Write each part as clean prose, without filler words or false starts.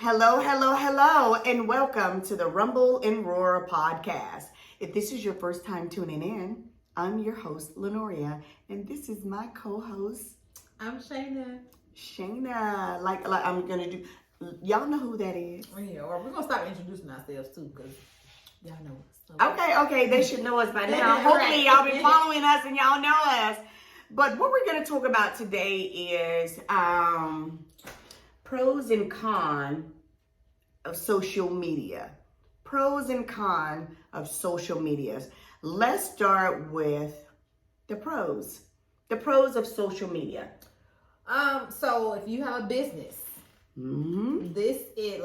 Hello, hello, hello, and welcome to the Rumble and Roar podcast. If this is your first time tuning in, I'm your host, Lenoria, and this is my co-host, I'm Shayna. Shayna. Like I'm gonna do. Y'all know who that is? Yeah, or we're gonna stop introducing ourselves too, because y'all know us. So. Okay, they should know us by now. Hopefully, y'all been following us and y'all know us. But what we're gonna talk about today is pros and cons of social media. Pros and cons of social medias. Let's start with the pros. The pros of social media. So if you have a business, Mm-hmm. this is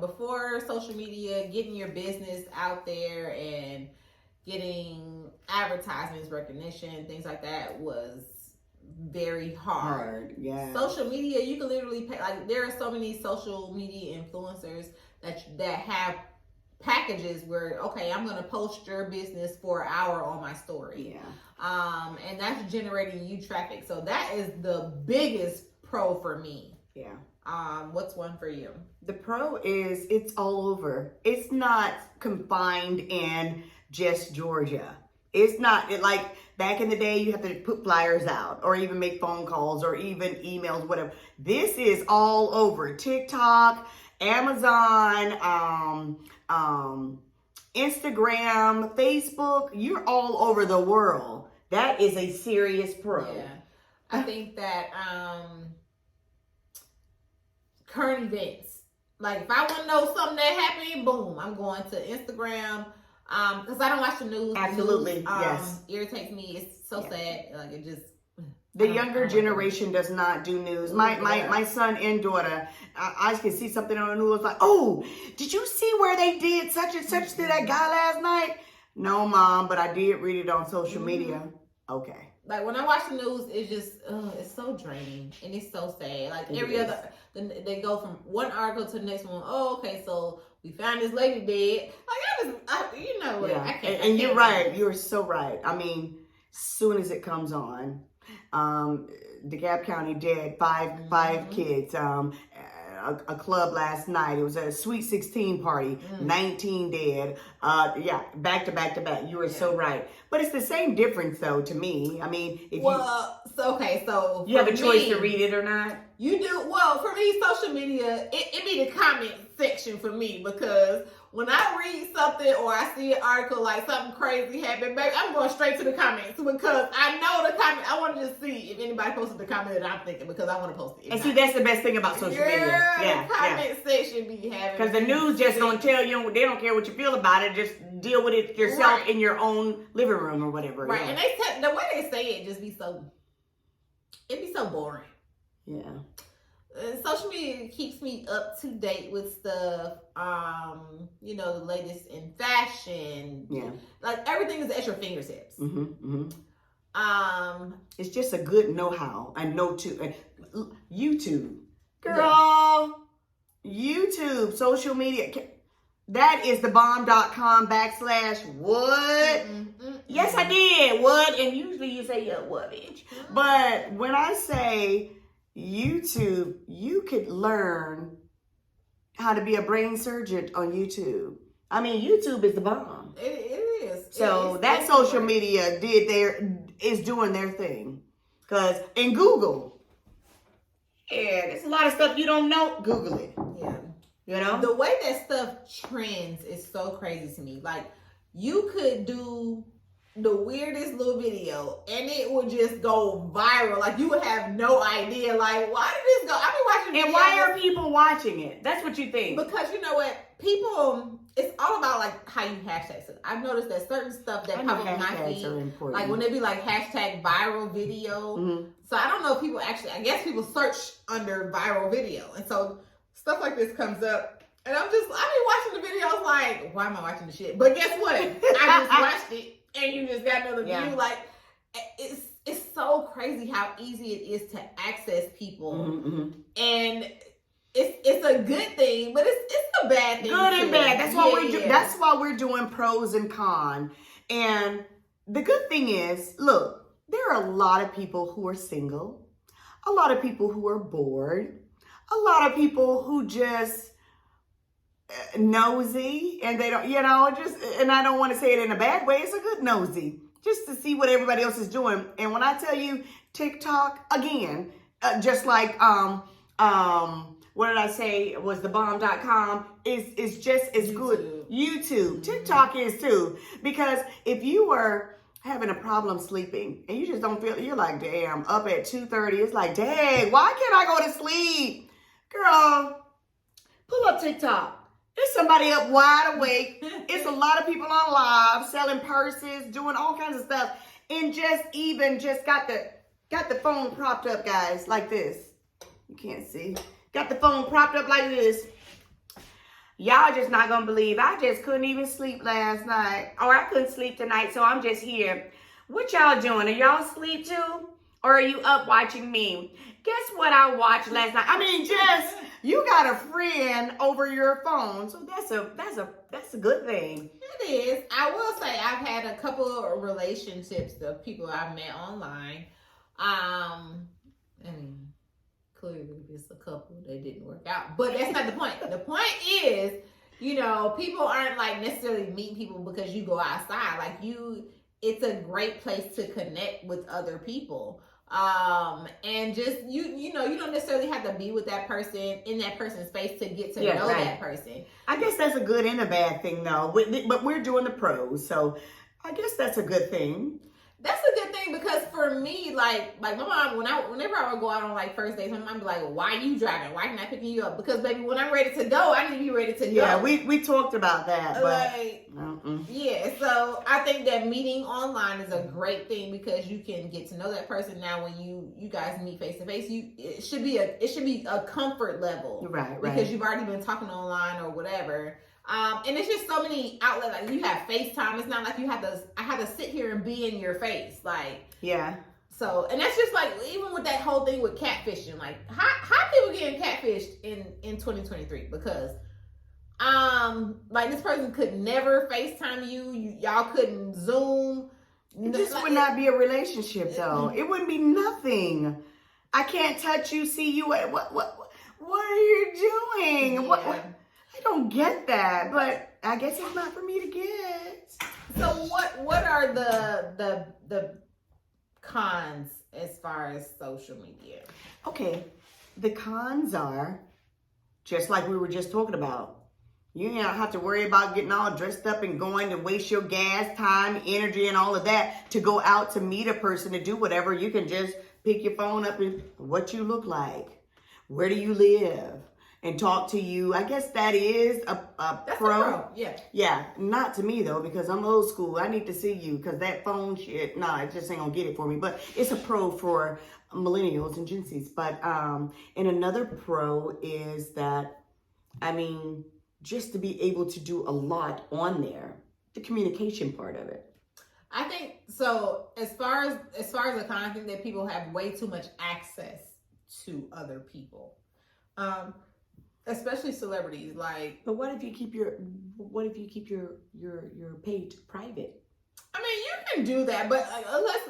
before social media, getting your business out there and getting advertisements, recognition, things like that was very hard. Yeah. Social media, you can literally pay. Like, there are so many social media influencers that have packages where, okay, I'm going to post your business for an hour on my story. Yeah. And that's generating you traffic. So that is the biggest pro for me. Yeah. What's one for you? The pro is it's all over. It's not confined in just Georgia. It's not like back in the day you have to put flyers out or even make phone calls or even emails, whatever. This is all over. TikTok, Amazon, Instagram, Facebook. You're all over the world. That is a serious pro. Yeah. I think that current events. Like, if I want to know something that happened, boom, I'm going to Instagram. Because I don't watch the news. Absolutely, the news, yes. irritates me. It's so sad. Like, it just. The younger generation does not do news. My son and daughter, I can see something on the news like, oh, did you see where they did such and such to that guy last night? No, Mom, but I did read it on social media. Okay. Like, when I watch the news, it's just, it's so draining and it's so sad. Like, they go from one article to the next one. Oh, okay, so we found this lady dead. Like, I can't. And you're right. You're so right. I mean, as soon as it comes on, DeKalb County dead, five kids. A club last night. It was a Sweet 16 party. 19 dead. Back to back. You were so right. But it's the same difference, though, to me. I mean, so you have a choice to read it or not. You do. Well, for me, social media, it be the comment section for me, because when I read something or I see an article like something crazy happened, baby, I'm going straight to the comments, because I know the comment. I want to just see if anybody posted the comment that I'm thinking, because I want to post it. And see, that's the best thing about social media. Yeah, the comment section be having. Because the news just gonna tell you, they don't care what you feel about it. Just deal with it yourself in your own living room or whatever. Right, and the way they say it just be so. It be so boring. Yeah. Social media keeps me up to date with stuff, the latest in fashion. Yeah. Like, everything is at your fingertips. It's just a good know-how and YouTube. Girl, YouTube, social media. That is the bomb.com /what? Yes, I did. What? And usually you say, yeah, what, bitch? But when I say YouTube, you could learn how to be a brain surgeon on YouTube. I mean, YouTube is the bomb. It is. So that social media is doing their thing. Because in Google, there's a lot of stuff you don't know. Google it. Yeah. You know? The way that stuff trends is so crazy to me. Like, you could do the weirdest little video and it would just go viral. Like, you would have no idea. Like, why did this go? I be watching. And why are people watching it? That's what you think. Because you know what? People, it's all about like how you hashtag it. I've noticed that certain stuff that pop up on my feed, like when they be like hashtag viral video. So I don't know if people actually, I guess people search under viral video. And so stuff like this comes up. And I be watching the videos like, why am I watching this shit? But guess what? I just watched it. And you just got another view. Like, it's so crazy how easy it is to access people. And it's a good thing, but it's a bad thing. Good and bad. That's why that's why we're doing pros and cons. And the good thing is, look, there are a lot of people who are single, a lot of people who are bored, a lot of people who just nosy, and they don't, just, and I don't want to say it in a bad way. It's a good nosy, just to see what everybody else is doing. And when I tell you TikTok, again, just like, what did I say? It was the bomb.com is just as good. YouTube. TikTok is too. Because if you were having a problem sleeping and you just don't feel, you're like, damn, up at 2:30. It's like, dang, why can't I go to sleep? Girl, pull up TikTok. There's somebody up wide awake. It's a lot of people on live selling purses, doing all kinds of stuff. And just got the phone propped up, guys, like this. You can't see. Got the phone propped up like this. Y'all just not gonna believe. I just couldn't even sleep last night. Or I couldn't sleep tonight, so I'm just here. What y'all doing? Are y'all asleep too? Or are you up watching me? Guess what I watched last night? I mean, just, you got a friend over your phone. So that's a good thing. It is. I will say I've had a couple of relationships of people I've met online. And clearly it's a couple that didn't work out, but that's not the point. The point is, people aren't like necessarily meeting people because you go outside. Like it's a great place to connect with other people. And just, you don't necessarily have to be with that person in that person's space to get to know that person. I guess that's a good and a bad thing though, but we're doing the pros. So I guess that's a good thing. That's a good thing because for me, like my mom, whenever I would go out on like first dates, my mom would be like, "Why are you driving? Why am I picking you up?" Because baby, when I'm ready to go, I need to be ready to go. Yeah, we talked about that, but yeah. So I think that meeting online is a great thing because you can get to know that person. Now, when you guys meet face to face, it should be a comfort level, right? Because you've already been talking online or whatever. And it's just so many outlets. Like you have FaceTime. It's not like I have to sit here and be in your face. Like, yeah. So, and that's just like, even with that whole thing with catfishing, like how people getting catfished in 2023? Because, like this person could never FaceTime y'all couldn't Zoom. This would not be a relationship though. It wouldn't be nothing. I can't touch you, see you. What are you doing? Yeah. What? I don't get that, but I guess it's not for me to get. So what are the cons as far as social media? Okay, the cons are just like we were just talking about. You don't have to worry about getting all dressed up and going to waste your gas, time, energy, and all of that to go out to meet a person to do whatever. You can just pick your phone up and what you look like. Where do you live? And talk to you. I guess that is a pro. Yeah. Yeah. Not to me though, because I'm old school. I need to see you because that phone shit, it just ain't gonna get it for me. But it's a pro for millennials and Gen Zs. But and another pro is that, just to be able to do a lot on there, the communication part of it. I think so. As far as the kind, I think that people have way too much access to other people. Especially celebrities, like. But what if you keep your page private? I mean, you can do that, but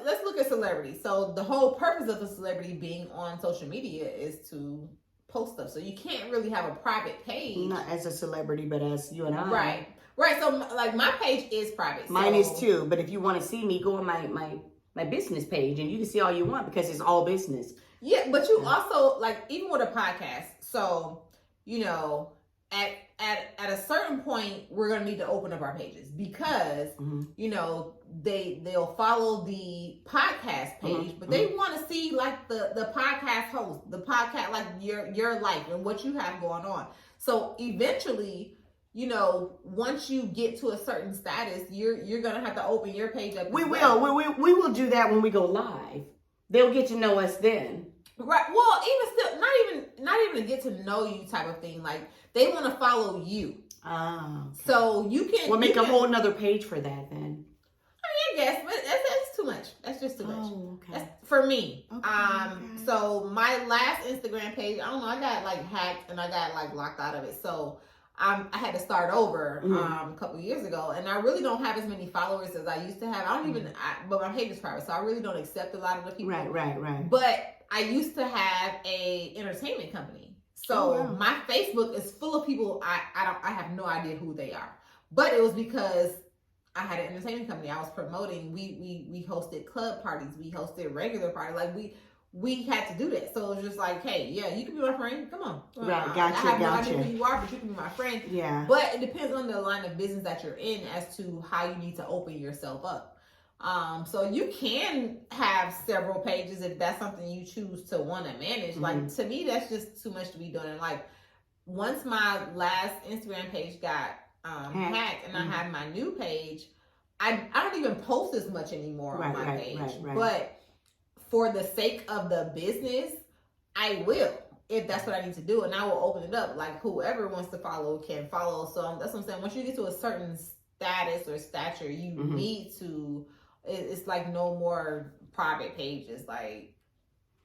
let's look at celebrities. So the whole purpose of a celebrity being on social media is to post stuff. So you can't really have a private page. Not as a celebrity, but as you and I. Right. So like my page is private. Mine is too. But if you want to see me, go on my business page, and you can see all you want because it's all business. Yeah, but you also like even with a podcast. So. At a certain point, we're gonna need to open up our pages because they'll follow the podcast page, but they want to see like the podcast host, the podcast, like your life and what you have going on. So eventually, once you get to a certain status, you're gonna have to open your page up. We will do that when we go live. They'll get to know us then. Right. Well, even still, not even a get to know you type of thing. Like they want to follow you. Oh. Okay. So you can. We'll make a whole nother page for that then. I guess, but that's too much. That's just too much. Oh, okay. That's for me. Okay. So my last Instagram page, I don't know, I got like hacked and I got like locked out of it. So I had to start over a couple years ago, and I really don't have as many followers as I used to have. I don't even, but my page is private, so I really don't accept a lot of the people. Right. But I used to have a entertainment company. So my Facebook is full of people I have no idea who they are. But it was because I had an entertainment company I was promoting. We hosted club parties, we hosted regular parties. Like we had to do that. So it was just like, hey, yeah, you can be my friend. Come on. Right, I have no idea who you are, but you can be my friend. Yeah. But it depends on the line of business that you're in as to how you need to open yourself up. So you can have several pages if that's something you choose to want to manage. Mm-hmm. Like, to me, that's just too much to be doing. And like, once my last Instagram page got hacked and I had my new page, I don't even post as much anymore on my page. Right. But for the sake of the business, I will, if that's what I need to do, and I will open it up. Like, whoever wants to follow can follow. So that's what I'm saying. Once you get to a certain status or stature, you need to, it's like no more private pages. Like,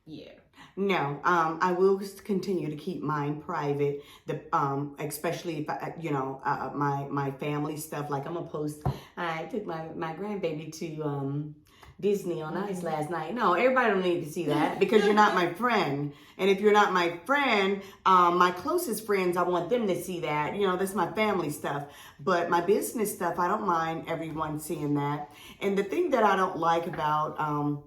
yeah. No, I will continue to keep mine private. Especially if my family stuff. Like, I'm gonna post. I took my grandbaby to Disney on Ice last night. No, everybody don't need to see that because you're not my friend. And if you're not my friend, my closest friends, I want them to see that. You know, that's my family stuff. But my business stuff, I don't mind everyone seeing that. And the thing that I don't like about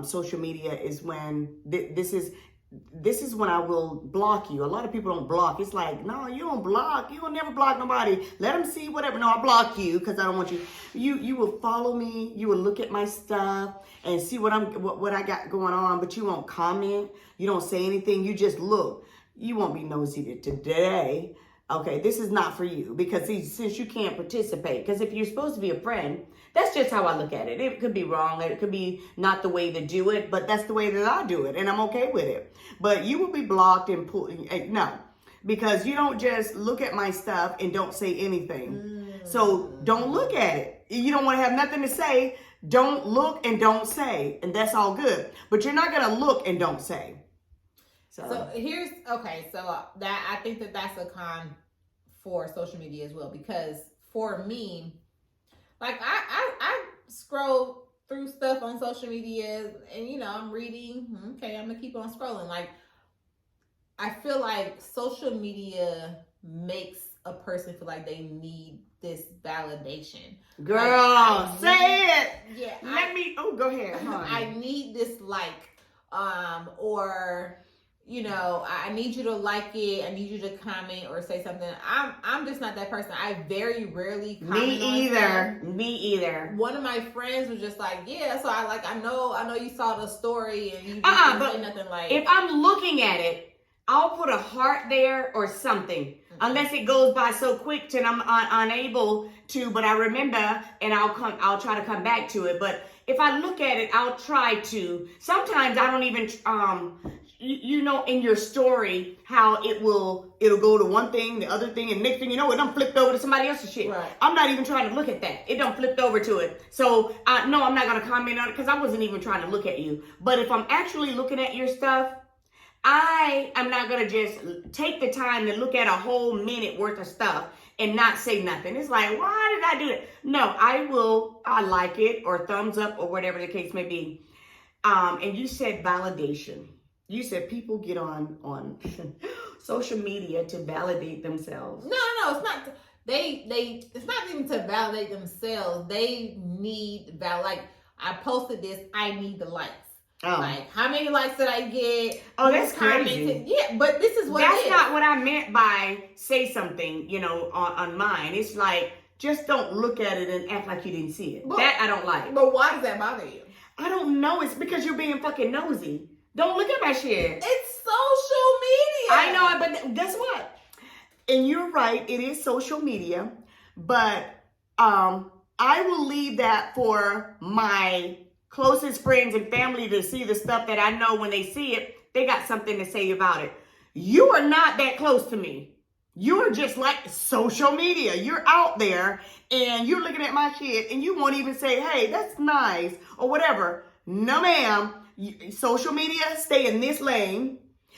social media is when this is when I will block you. A lot of people don't block. It's like, no, you don't block. You will never block nobody. Let them see whatever. No, I block you because I don't want you. You will follow me. You will look at my stuff and see what I got going on, but you won't comment. You don't say anything. You just look. You won't be nosy today. Okay, this is not for you because since you can't participate, because if you're supposed to be a friend, that's just how I look at it. It could be wrong. It could be not the way to do it, but that's the way that I do it, and I'm okay with it. But you will be blocked and no, because you don't just look at my stuff and don't say anything. So don't look at it. You don't want to have nothing to say. Don't look and don't say, and that's all good. But you're not going to look and don't say. So here's, okay, so that I think that's a con for social media as well, because for me, like I scroll through stuff on social media and, I'm reading, okay, I'm gonna keep on scrolling. Like, I feel like social media makes a person feel like they need this validation. Girl, say it. Yeah. Go ahead. I need this or, I need you to like it. I need you to comment or say something. I'm just not that person. I very rarely comment. Me either. One of my friends was just like, yeah, so I know you saw the story and you didn't say nothing like. If I'm looking at it, I'll put a heart there or something. Unless it goes by so quick and I'm unable to, but I remember and I'll try to come back to it. But if I look at it, I'll try to. Sometimes I don't even in your story how it'll go to one thing, the other thing, and next thing you know, it done flipped over to somebody else's shit. Right. I'm not even trying to look at that. It done flipped over to it. So no, I'm not gonna comment on it because I wasn't even trying to look at you. But if I'm actually looking at your stuff, I am not gonna just take the time to look at a whole minute worth of stuff and not say nothing. It's like, why did I do that? No, I like it or thumbs up or whatever the case may be. And you said validation. You said people get on social media to validate themselves. No, it's not. It's not even to validate themselves. They need like, I posted this. I need the likes. Oh. Like, how many likes did I get? Oh, that's crazy. Yeah, but this is what that's not what I meant by say something, on mine. It's like, just don't look at it and act like you didn't see it. That I don't like. But why does that bother you? I don't know. It's because you're being fucking nosy. Don't look at my shit. It's social media. I know, but guess what? And you're right. It is social media. But I will leave that for my closest friends and family to see the stuff that I know when they see it, they got something to say about it. You are not that close to me. You are just like social media. You're out there and you're looking at my shit and you won't even say, hey, that's nice or whatever. No, ma'am. Social media, stay in this lane.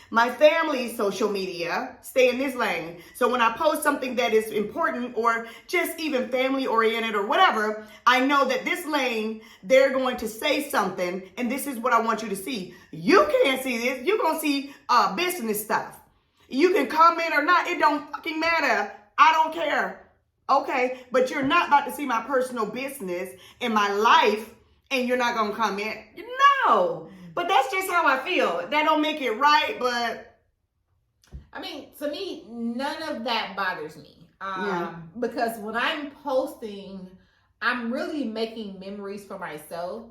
My family's social media, stay in this lane. So when I post something that is important or just even family oriented or whatever, I know that this lane, they're going to say something and this is what I want you to see. You can't see this. You're going to see business stuff. You can comment or not. It don't fucking matter. I don't care. Okay, but you're not about to see my personal business in my life and you're not going to comment. No, but that's just how I feel. That don't make it right, but. I mean, to me, none of that bothers me. Because when I'm posting, I'm really making memories for myself.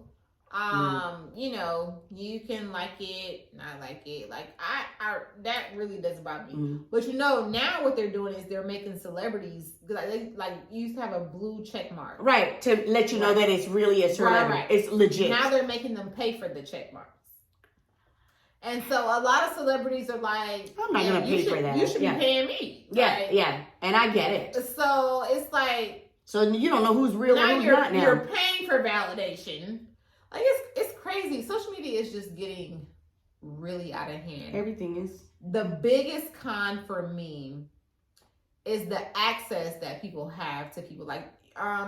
You know, you can like it, not like it. Like I that really doesn't bother me. But you know, now what they're doing is they're making celebrities like you used to have a blue check mark, right, to let you know that it's really a celebrity. Right. It's legit. Now they're making them pay for the check marks. And so a lot of celebrities are like, I'm not gonna pay for that. You should be paying me. Yeah, right? Yeah, and I get it. So it's like, so you don't know who's real and who's not now. You're paying for validation. Like it's crazy. Social media is just getting really out of hand. Everything is. The biggest con for me is the access that people have to people. Like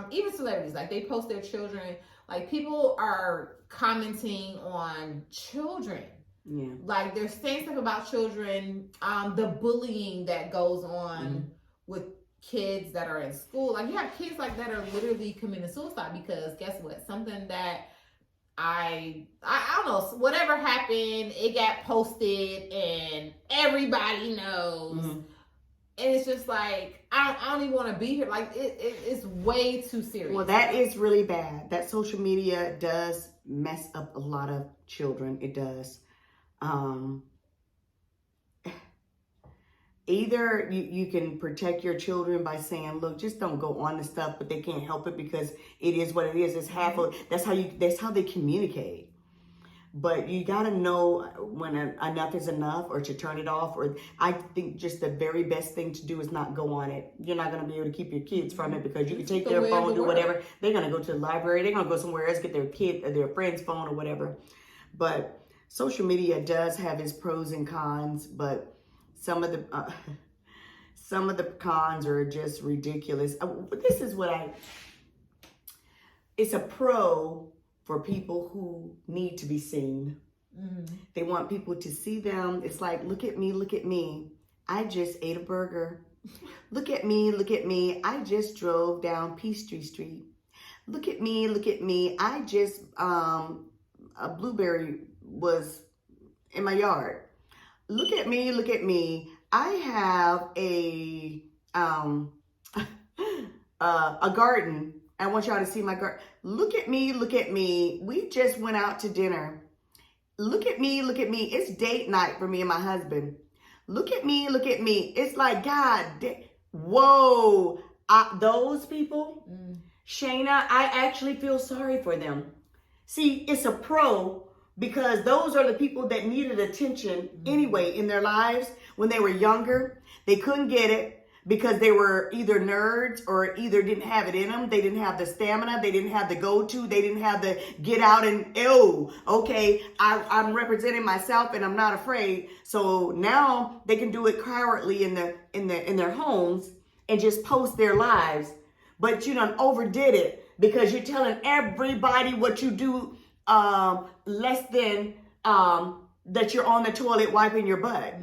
even celebrities, like they post their children. Like people are commenting on children. Yeah. Like they're saying stuff about children, the bullying that goes on with kids that are in school. Like you have kids like that are literally committing suicide because guess what? Something that I don't know, whatever happened, it got posted and everybody knows. And it's just like, I don't even want to be here. Like it's way too serious. Well, that is really bad. That social media does mess up a lot of children. It does. Either you can protect your children by saying, look, just don't go on the stuff, but they can't help it because it is what it is. It's half of, that's how they communicate. But you got to know when enough is enough or to turn it off. Or I think just the very best thing to do is not go on it. You're not going to be able to keep your kids from it because you can take their phone, do whatever. They're going to go to the library. They're going to go somewhere else, get their friend's phone or whatever. But social media does have its pros and cons, but some of the cons are just ridiculous. This is it's a pro for people who need to be seen. They want people to see them. It's like, look at me. I just ate a burger. Look at me. I just drove down Peachtree Street. Look at me. I just, a blueberry was in my yard. Look at me. I have a garden. I want y'all to see my garden. Look at me. We just went out to dinner. Look at me. It's date night for me and my husband. Look at me. It's like, God, whoa. Those people, Shayna, I actually feel sorry for them. See, it's a pro because those are the people that needed attention anyway in their lives when they were younger. They couldn't get it because they were either nerds or either didn't have it in them. They didn't have the stamina. They didn't have the go-to. They didn't have the get out and, okay, I'm representing myself and I'm not afraid. So now they can do it cowardly in their homes and just post their lives. But you done overdid it because you're telling everybody what you do less than that you're on the toilet wiping your butt.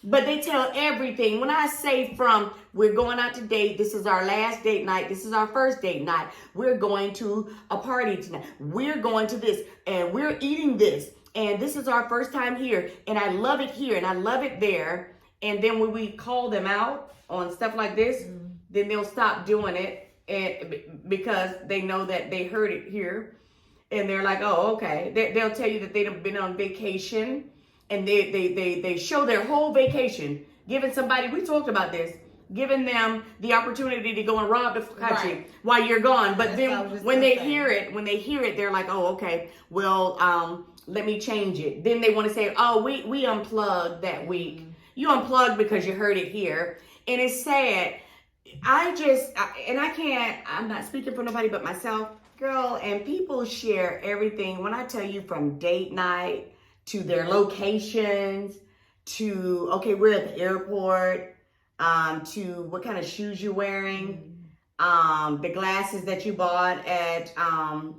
But they tell everything. When I say from we're going out to date, this is our last date night, this is our first date night, we're going to a party tonight, we're going to this, and we're eating this, and this is our first time here, and I love it here, and I love it there. And then when we call them out on stuff like this, then they'll stop doing it, and because they know that they heard it here. And they're like, oh, okay. They'll tell you that they've been on vacation and they show their whole vacation, giving somebody, we talked about this, giving them the opportunity to go and rob the country while you're gone. But then when they hear it, they're like, oh, okay, well, let me change it. Then they want to say, oh, we unplugged that week. You unplugged because you heard it here. And it's sad. I'm not speaking for nobody but myself. Girl, and people share everything. When I tell you from date night to their locations to, okay, we're at the airport, to what kind of shoes you're wearing, the glasses that you bought at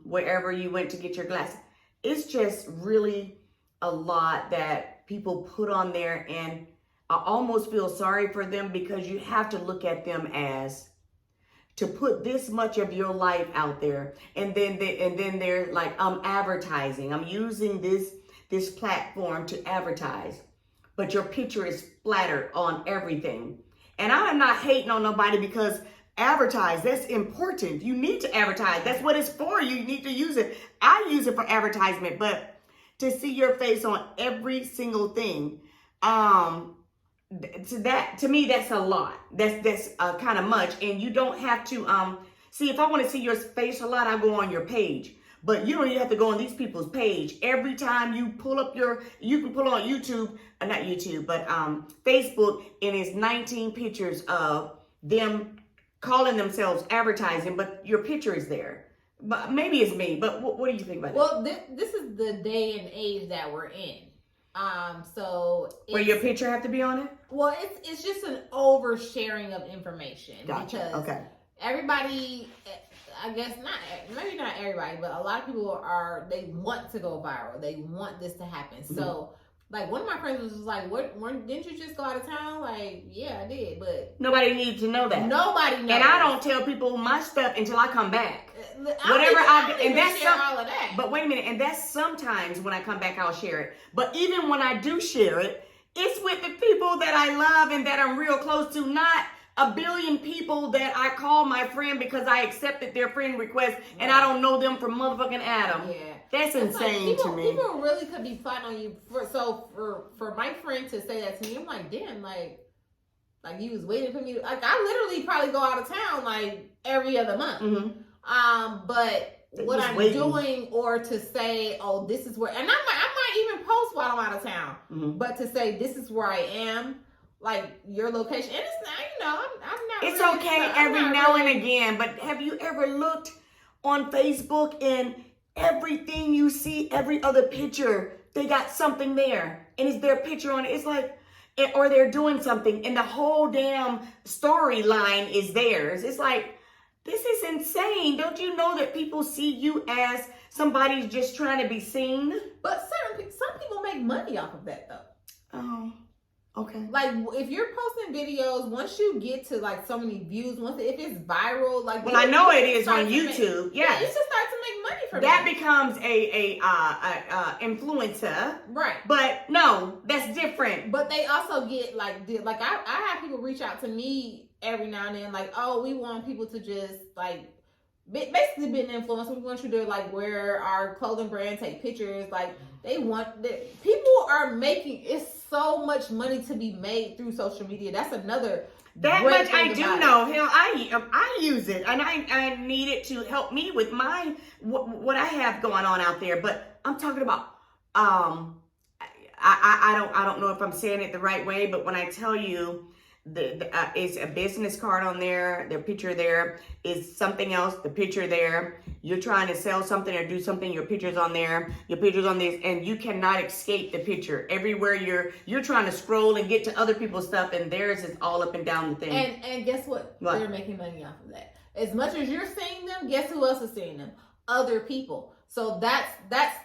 wherever you went to get your glasses. It's just really a lot that people put on there. And I almost feel sorry for them, because you have to look at them as to put this much of your life out there, and then they're like, I'm advertising. I'm using this platform to advertise, but your picture is splattered on everything. And I am not hating on nobody, because advertise, that's important. You need to advertise. That's what it's for. You need to use it. I use it for advertisement, but to see your face on every single thing, to me, that's a lot. That's kind of much. And you don't have to see, if I want to see your face a lot, I go on your page. But you don't even have to go on these people's page. Every time you pull up you can pull on YouTube, not YouTube, but Facebook, and it's 19 pictures of them calling themselves advertising, but your picture is there. But maybe it's me, but what do you think about that? Well, this is the day and age that we're in. So where your picture have to be on it? Well, it's just an oversharing of information. Gotcha. Because okay. Everybody, I guess maybe not everybody, but a lot of people they want to go viral. They want this to happen. Mm-hmm. So, like, one of my friends was just like, didn't you just go out of town? Like, yeah, I did, but nobody needs to know that. Nobody knows. And I don't tell people my stuff until I come back. All of that. But wait a minute, and that's sometimes when I come back, I'll share it. But even when I do share it, it's with the people that I love and that I'm real close to, not a billion people that I call my friend because I accepted their friend request and I don't know them from motherfucking Adam. Yeah. That's insane to me. People really could be fun on you. For my friend to say that to me, I'm like, damn, like you was waiting for me to, like, I literally probably go out of town like every other month. Mm-hmm. But what I'm doing, or to say, oh, this is where, and I might even post while I'm out of town, mm-hmm. but to say this is where I am, like your location, and it's not, I'm not. It's really, okay every now and again, but have you ever looked on Facebook and everything you see, every other picture, they got something there, and it's their picture on it. It's like, or they're doing something, and the whole damn storyline is theirs. It's like, this is insane. Don't you know that people see you as somebody's just trying to be seen? But some people make money off of that, though. Oh, okay. Like, if you're posting videos, once you get to like so many views, if it's viral, like, well, I know it is on YouTube. Yeah, you just start to make money from that. Becomes a influencer, right? But no, that's different. But they also get like I have people reach out to me every now and then, like, oh, we want people to just like basically be an influencer. We want you to like wear our clothing brand, take pictures. Like, they want that. People are making, it's so much money to be made through social media. That's another. That much I do know. Hell, I use it, and I need it to help me with my what I have going on out there. But I'm talking about I don't know if I'm saying it the right way, but when I tell you it's a business card on there, their picture there is something else, the picture there. You're trying to sell something or do something, your picture's on there, your picture's on this, and you cannot escape the picture. Everywhere you're trying to scroll and get to other people's stuff, and theirs is all up and down the thing. And guess what? They're making money off of that. As much as you're seeing them, guess who else is seeing them? Other people. So that's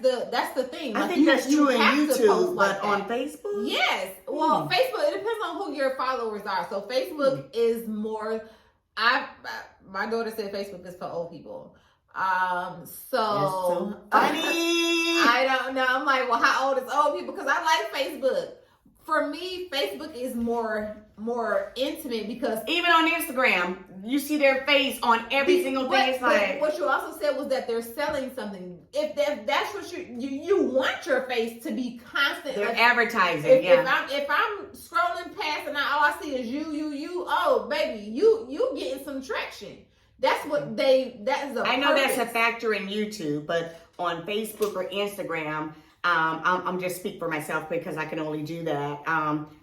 the thing. Like, I think that's true in YouTube, but on Facebook? Yes. Well, Facebook, it depends on who your followers are. So Facebook is more, my daughter said Facebook is for old people. So funny. I don't know. I'm like, well, how old is old people? Because I like Facebook. For me, Facebook is more intimate, because even on Instagram, you see their face on every single thing. It's like, what you also said was that they're selling something. If that's what you want your face to be constant. They're advertising. If I'm scrolling past and all I see is you, oh baby, you getting some traction. That's what that is. I know that's a factor in YouTube, but on Facebook or Instagram, I'm just speak for myself because I can only do that.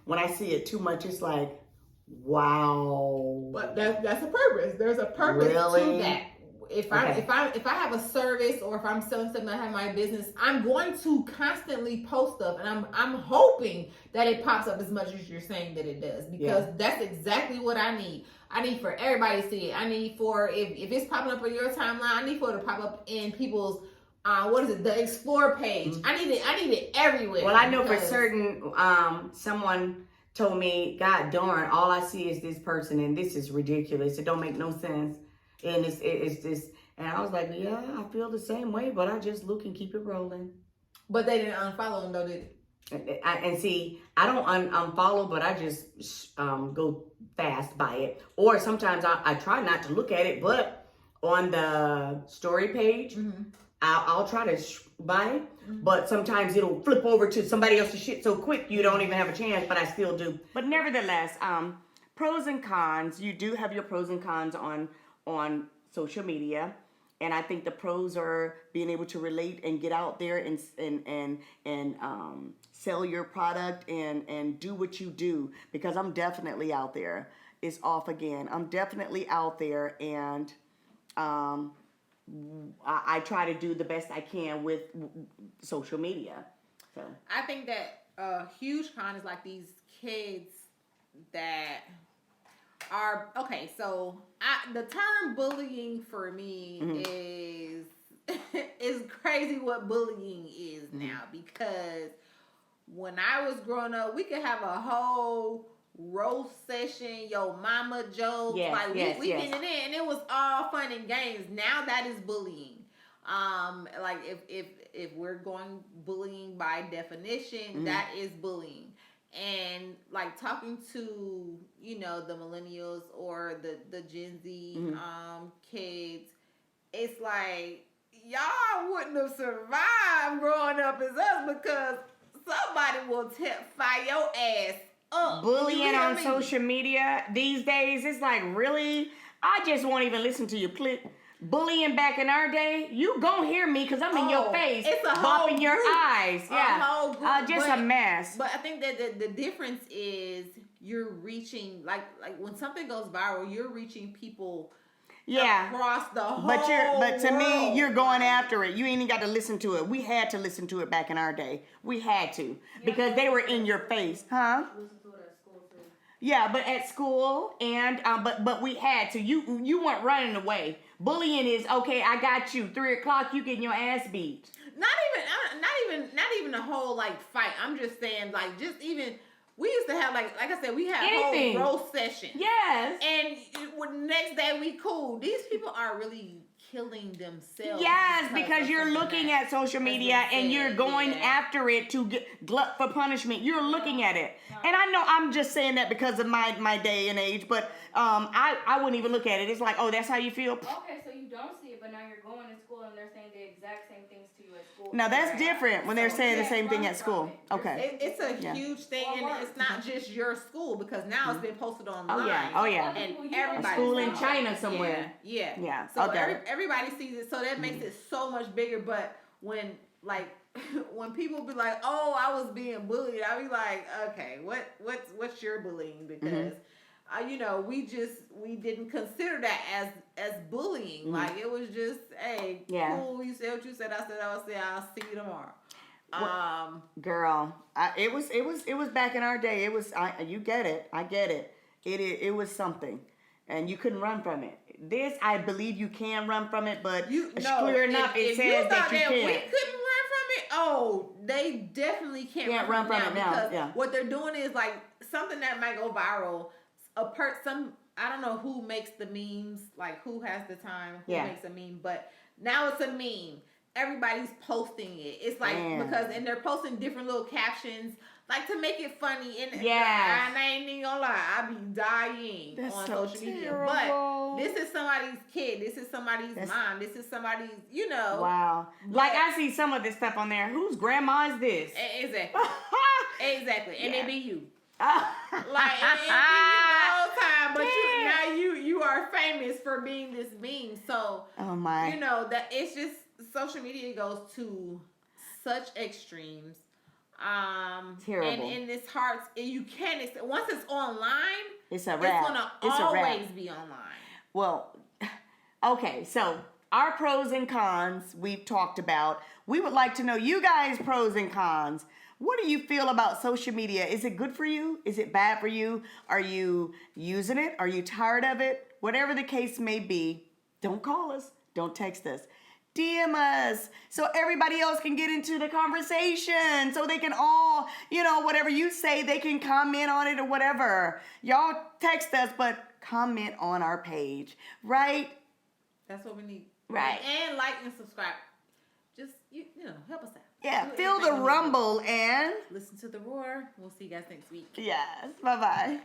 When I see it too much, it's like, wow. But that's a purpose. There's a purpose to that. If I have a service, or if I'm selling something, I have my business, I'm going to constantly post stuff, and I'm hoping that it pops up as much as you're saying that it does, because that's exactly what I need. I need for everybody to see it. I need for, if it's popping up on your timeline, I need for it to pop up in people's the Explore page. Mm-hmm. I need it everywhere. Well, I know for certain, someone told me, God darn, all I see is this person, and this is ridiculous. It don't make no sense, and it's just. And I was like, yeah, I feel the same way, but I just look and keep it rolling. But they didn't unfollow him though, did they? And see, I don't unfollow, but I just go fast by it. Or sometimes I try not to look at it, but on the story page, I'll try to buy it. But sometimes it'll flip over to somebody else's shit so quick you don't even have a chance, but I still do. But nevertheless, pros and cons. You do have your pros and cons on social media. And I think the pros are being able to relate and get out there and sell your product and do what you do. Because I'm definitely out there. It's off again. I'm definitely out there, and I try to do the best I can with social media. So I think that a huge con is like these kids that are okay. So the term bullying for me is is crazy what bullying is now, because when I was growing up, we could have a whole roast session, yo mama jokes, we getting it in, and it was all fun and games. Now that is bullying. Like if we're going bullying by definition, that is bullying. And like talking to, you know, the millennials or the Gen Z kids, it's like y'all wouldn't have survived growing up as us, because somebody will fire your ass up. Bullying on social media these days, it's like, really? I just won't even listen to you. Bullying back in our day, you gon' hear me because I'm in your face, it's a bumping your eyes. A whole group. Just a mess. But I think that the difference is you're reaching, like when something goes viral, you're reaching people across the whole But to me, world. you're going after it. You ain't even got to listen to it. We had to listen to it back in our day. We had to, because they were in your face, huh? Yeah, but at school, and but we had to. You weren't running away. Bullying is okay. I got you. 3:00, you getting your ass beat. Not even a whole like fight. I'm just saying, like, just even we used to have like I said, we had Anything. whole roast sessions. Yes. And the next day we cool. These people are really killing themselves. Yes, because you're looking at social media and you're going after it to get glut for punishment. You're looking at it. And I know I'm just saying that because of my day and age, but I wouldn't even look at it. It's like, oh, that's how you feel? Okay, so you don't see it, but now you're going to school and they're saying the exact same things to you at school. Now that's different when they're saying the same thing at school. Okay. It's a huge thing, and it's not just your school, because now it's been posted online. Oh yeah. And everybody. A school in China somewhere. Yeah. So everybody sees it, so that makes it so much bigger. But when when people be like, "Oh, I was being bullied," I be like, "Okay, what's your bullying?" Because you know, we didn't consider that as bullying. Like, it was just, hey, cool, you said what you said, I said I would say, I'll see you tomorrow. Girl, it was back in our day. It was you get it. I get it. It was something, and you couldn't run from it. This, I believe you can run from it, but clear enough, it says that you can't. We couldn't run from it. Oh, they definitely can't run from it now. Because what they're doing is like something that might go viral. I don't know who makes the memes, like who has the time, who makes a meme, but now it's a meme. Everybody's posting it. It's like, and they're posting different little captions, like to make it funny. And I ain't even gonna lie, I be dying on social media. But this is somebody's kid. This is somebody's mom. This is somebody's, you know. Wow. Like, I see some of this stuff on there. Whose grandma is this? Exactly. Exactly. And it be you. Like, it be you the whole time, but you are famous for being this meme. So, you know, that it's just, social media goes to such extremes. Terrible. And it's hard. You can't. Once it's online, it's a wrap. It's gonna always be online. Well, okay. So our pros and cons we've talked about. We would like to know you guys' pros and cons. What do you feel about social media? Is it good for you? Is it bad for you? Are you using it? Are you tired of it? Whatever the case may be, don't call us. Don't text us. DM us so everybody else can get into the conversation, so they can all, whatever you say, they can comment on it or whatever. Y'all text us, but comment on our page, right? That's what we need. Right. And like and subscribe. Just, help us out. Yeah, feel the rumble and listen to the roar. We'll see you guys next week. yes, bye-bye.